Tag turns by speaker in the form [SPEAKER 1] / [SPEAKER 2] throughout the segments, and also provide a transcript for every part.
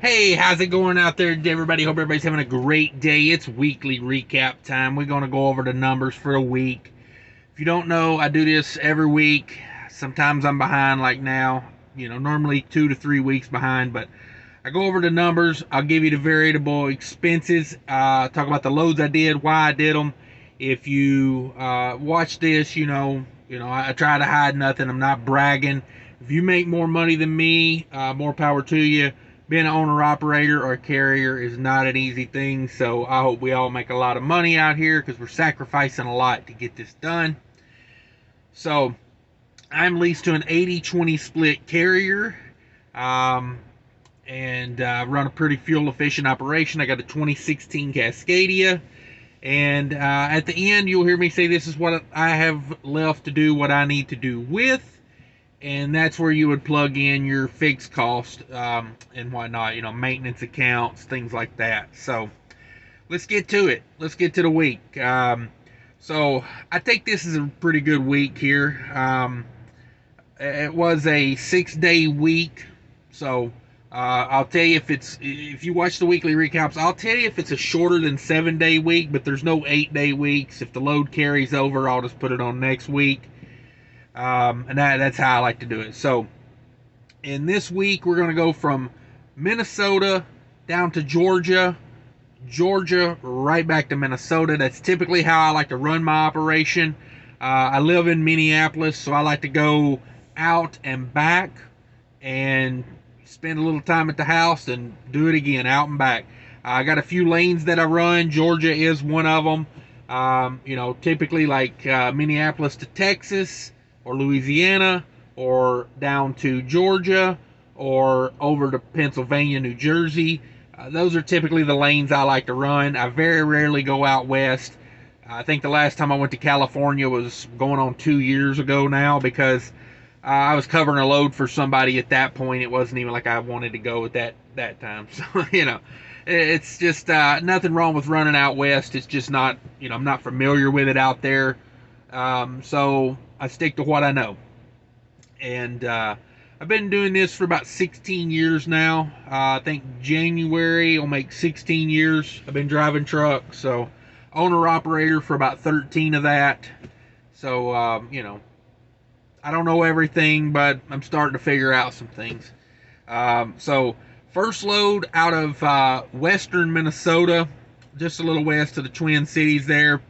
[SPEAKER 1] Hey, how's it going out there, everybody? Hope everybody's having a great day. It's weekly recap time. We're going to go over the numbers for a week. If you don't know, I do this every week. Sometimes I'm behind, like now. Normally 2 to 3 weeks behind, but I go over the numbers. I'll give you the variable expenses. Talk about the loads I did, why I did them. If you watch this, I try to hide nothing. I'm not bragging. If you make more money than me, more power to you. Being an owner operator or a carrier is not an easy thing, so I hope we all make a lot of money out here because we're sacrificing a lot to get this done. So I'm leased to an 80-20 split carrier, and run a pretty fuel efficient operation. I got a 2016 Cascadia, and at the end you'll hear me say this is what I have left to do what I need to do with, and that's where you would plug in your fixed cost and whatnot, maintenance accounts, things like that. So let's get to it. Let's get to the week. So I think this is a pretty good week here. It was a 6-day week, so I'll tell you if you watch the weekly recaps, I'll tell you if it's a shorter than 7-day week, but there's no 8-day weeks. If the load carries over, I'll just put it on next week. And that's how I like to do it. So in this week, we're going to go from Minnesota down to Georgia, right back to Minnesota. That's typically how I like to run my operation. I live in Minneapolis, so I like to go out and back and spend a little time at the house and do it again, out and back. I got a few lanes that I run. Georgia is one of them. Typically like Minneapolis to Texas, or Louisiana, or down to Georgia, or over to Pennsylvania, New Jersey. Those are typically the lanes I like to run. I very rarely go out west. I think the last time I went to California was going on 2 years ago now, because I was covering a load for somebody at that point. It wasn't even like I wanted to go at that time. So, it's just nothing wrong with running out west. It's just not, I'm not familiar with it out there. So I stick to what I know. And I've been doing this for about 16 years now. I think January will make 16 years. I've been driving trucks, so owner operator for about 13 of that. So, I don't know everything, but I'm starting to figure out some things. So first load out of western Minnesota, just a little west of the Twin Cities there.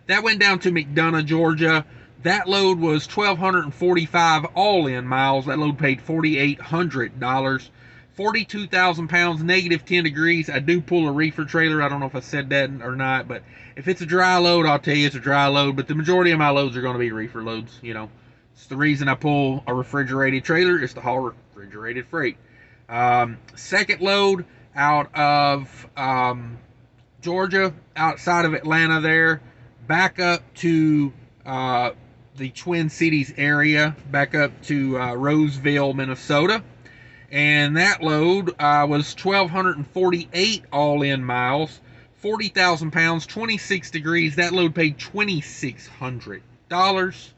[SPEAKER 1] That went down to McDonough, Georgia. That load was 1,245 all-in miles. That load paid $4,800. 42,000 pounds, negative 10 degrees. I do pull a reefer trailer. I don't know if I said that or not, but if it's a dry load, I'll tell you it's a dry load. But the majority of my loads are going to be reefer loads. It's the reason I pull a refrigerated trailer is to haul refrigerated freight. Second load out of Georgia, outside of Atlanta there, back up to the Twin Cities area, back up to Roseville, Minnesota. And that load was 1,248 all-in miles, 40,000 pounds, 26 degrees. That load paid $2,600.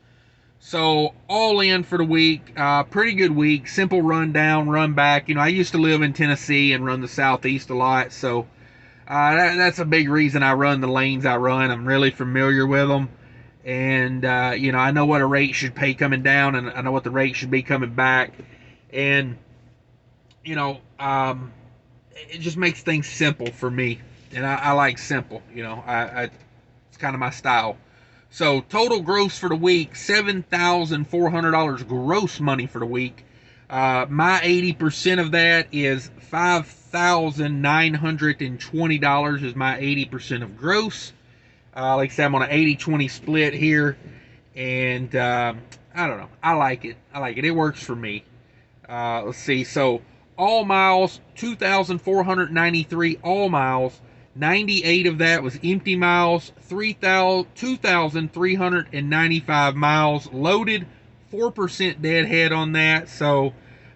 [SPEAKER 1] So all in for the week, pretty good week. Simple run down, run back. I used to live in Tennessee and run the Southeast a lot, so that's a big reason I run the lanes I run. I'm really familiar with them. And, I know what a rate should pay coming down, and I know what the rate should be coming back. And, it just makes things simple for me. And I like simple, it's kind of my style. So total gross for the week, $7,400 gross money for the week. My 80% of that is $5,920 is my 80% of gross. Like I said, I'm on an 80-20 split here, and I don't know. I like it. It works for me. Let's see. So all miles, 2,493 all miles. 98 of that was empty miles. 2,395 miles loaded. 4% deadhead on that. So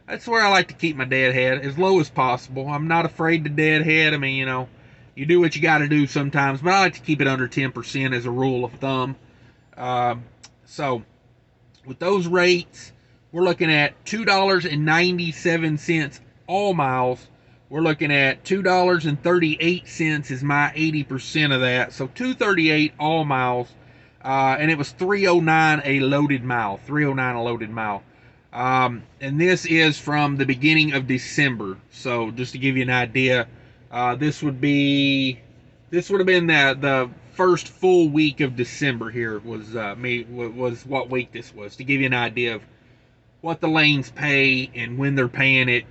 [SPEAKER 1] that's where I like to keep my deadhead as low as possible. I'm not afraid to deadhead. I mean, you do what you got to do sometimes, but I like to keep it under 10% as a rule of thumb. So with those rates, we're looking at $2.97 all miles, we're looking at $2.38 is my 80% of that. So $2.38 all miles. And it was $3.09 a loaded mile. $3.09 a loaded mile. And this is from the beginning of December. So just to give you an idea, this would have been the first full week of December. Here was what week this was, to give you an idea of what the lanes pay and when they're paying it.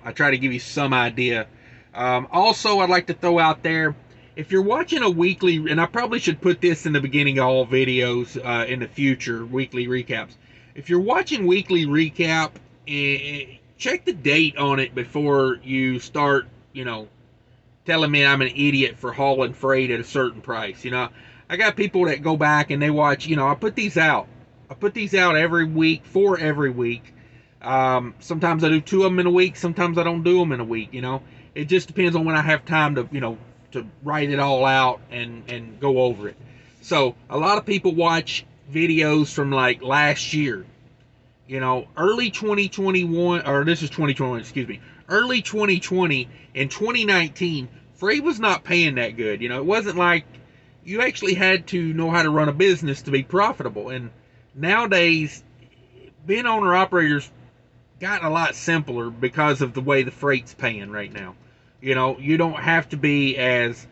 [SPEAKER 1] I try to give you some idea. Also, I'd like to throw out there, if you're watching a weekly, and I probably should put this in the beginning of all videos in the future, weekly recaps. If you're watching weekly recap, check the date on it before you start, telling me I'm an idiot for hauling freight at a certain price. I got people that go back and they watch, I put these out. Every week, for every week. Sometimes I do 2 of them in a week. Sometimes I don't do them in a week. It just depends on when I have time to write it all out and go over it. So a lot of people watch videos from like last year. Early 2021, or this is 2021, excuse me. Early 2020 and 2019, freight was not paying that good. It wasn't like you actually had to know how to run a business to be profitable. And nowadays, being owner-operators gotten a lot simpler because of the way the freight's paying right now. You don't have to be as,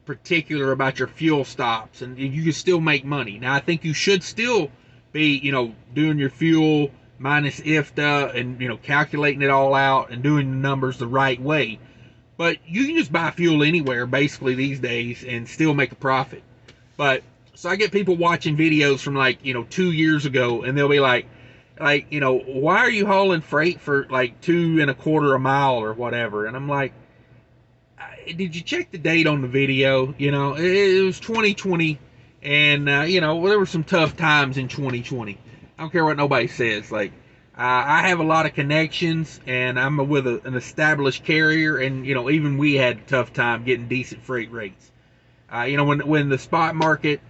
[SPEAKER 1] particular about your fuel stops, and you can still make money. Now, I think you should still be, doing your fuel minus IFTA and, calculating it all out and doing the numbers the right way. But you can just buy fuel anywhere, basically, these days and still make a profit. But so I get people watching videos from 2 years ago, and they'll be like, why are you hauling freight for like $2.25 a mile or whatever? And I'm like, did you check the date on the video? It was 2020, and there were some tough times in 2020. I don't care what nobody says. I have a lot of connections, and I'm with an established carrier, and even we had a tough time getting decent freight rates. When the spot market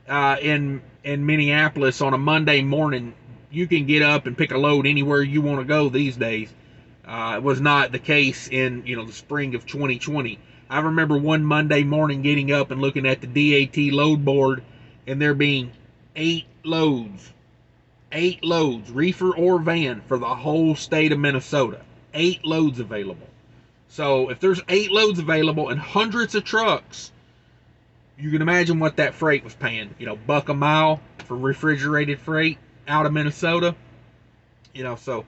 [SPEAKER 1] in Minneapolis on a Monday morning, you can get up and pick a load anywhere you want to go these days. It was not the case in the spring of 2020. I remember one Monday morning getting up and looking at the DAT load board, and there being 8 loads, reefer or van, for the whole state of Minnesota. 8 loads available. So if there's 8 loads available and hundreds of trucks, you can imagine what that freight was paying. $1 a mile for refrigerated freight out of Minnesota. So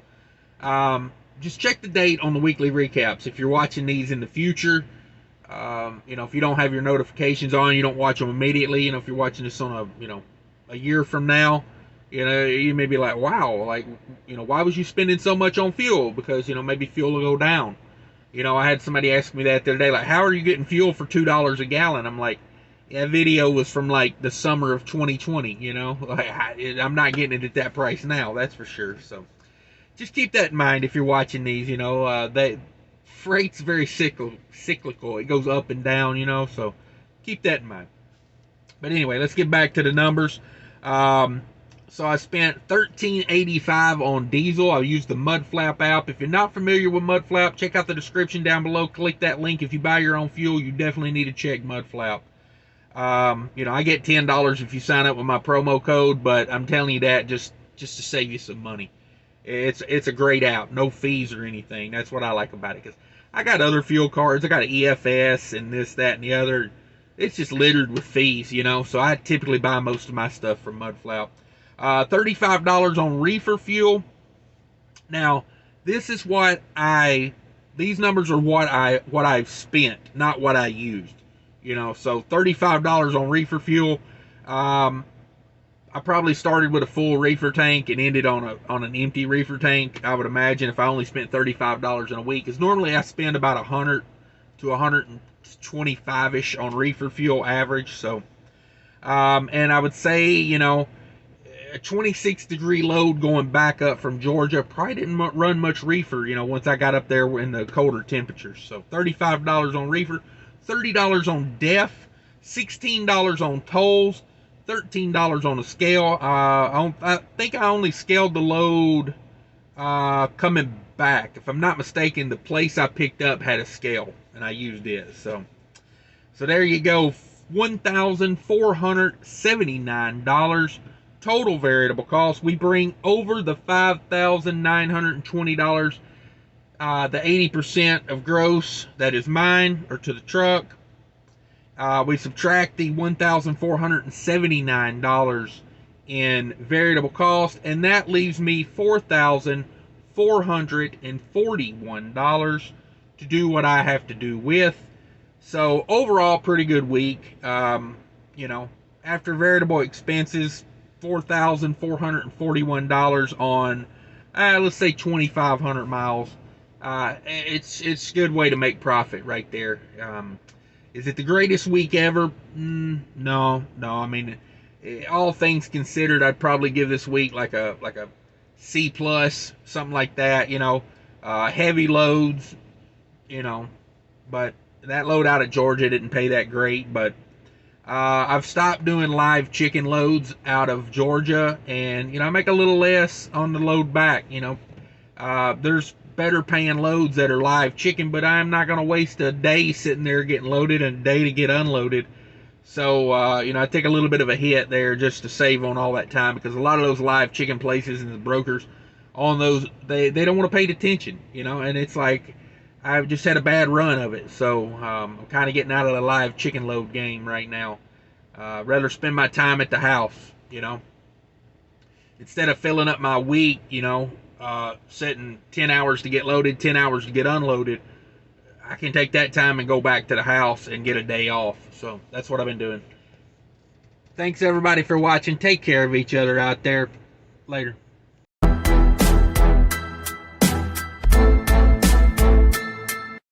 [SPEAKER 1] just check the date on the weekly recaps if you're watching these in the future. If you don't have your notifications on, you don't watch them immediately. If you're watching this on a year from now, you may be like, wow, why was you spending so much on fuel? Because maybe fuel will go down. I had somebody ask me that the other day, like, how are you getting fuel for $2 a gallon? I'm like, that video was from the summer of 2020. I'm not getting it at that price now, that's for sure. So just keep that in mind if you're watching these. That freight's very cyclical. It goes up and down. So keep that in mind. But anyway, let's get back to the numbers. So I spent $13.85 on diesel. I used the Mudflap app. If you're not familiar with Mudflap, check out the description down below. Click that link. If you buy your own fuel, you definitely need to check Mudflap. I get $10 if you sign up with my promo code, but I'm telling you that just to save you some money. It's a great app, no fees or anything. That's what I like about it, because I got other fuel cards. I got an EFS and this, that, and the other. It's just littered with fees, so I typically buy most of my stuff from Mudflap. $35 on reefer fuel. Now, this is these numbers are what I've spent, not what I used. So $35 on reefer fuel. I probably started with a full reefer tank and ended on an empty reefer tank. I would imagine if I only spent $35 in a week, because normally I spend about 100 to 125-ish on reefer fuel average. So, and I would say, a 26-degree load going back up from Georgia probably didn't run much reefer, once I got up there in the colder temperatures. So $35 on reefer, $30 on def, $16 on tolls, $13 on the scale. I think I only scaled the load coming back. If I'm not mistaken, the place I picked up had a scale, and I used it. So there you go, $1,479 total variable cost. We bring over the $5,920, the 80% of gross that is mine or to the truck. We subtract the $1,479 in variable cost, and that leaves me $4,441 to do what I have to do with. So overall, pretty good week. You know, after variable expenses, $4,441 on, let's say 2,500 miles. It's a good way to make profit right there. Is it the greatest week ever? No. I mean, all things considered, I'd probably give this week like a C plus, something like that. You know, heavy loads. You know, but that load out of Georgia didn't pay that great. But I've stopped doing live chicken loads out of Georgia, and you know, I make a little less on the load back. You know, there's better paying loads that are live chicken, but I'm not going to waste a day sitting there getting loaded and a day to get unloaded. So, you know, I take a little bit of a hit there just to save on all that time, because a lot of those live chicken places and the brokers on those, they don't want to pay attention, you know, and it's like, I've just had a bad run of it. So, I'm kind of getting out of the live chicken load game right now. Rather spend my time at the house, you know, instead of filling up my week, you know, sitting 10 hours to get loaded, 10 hours to get unloaded. I can take that time and go back to the house and get a day off. So that's what I've been doing. Thanks everybody for watching. Take care of each other out there. Later.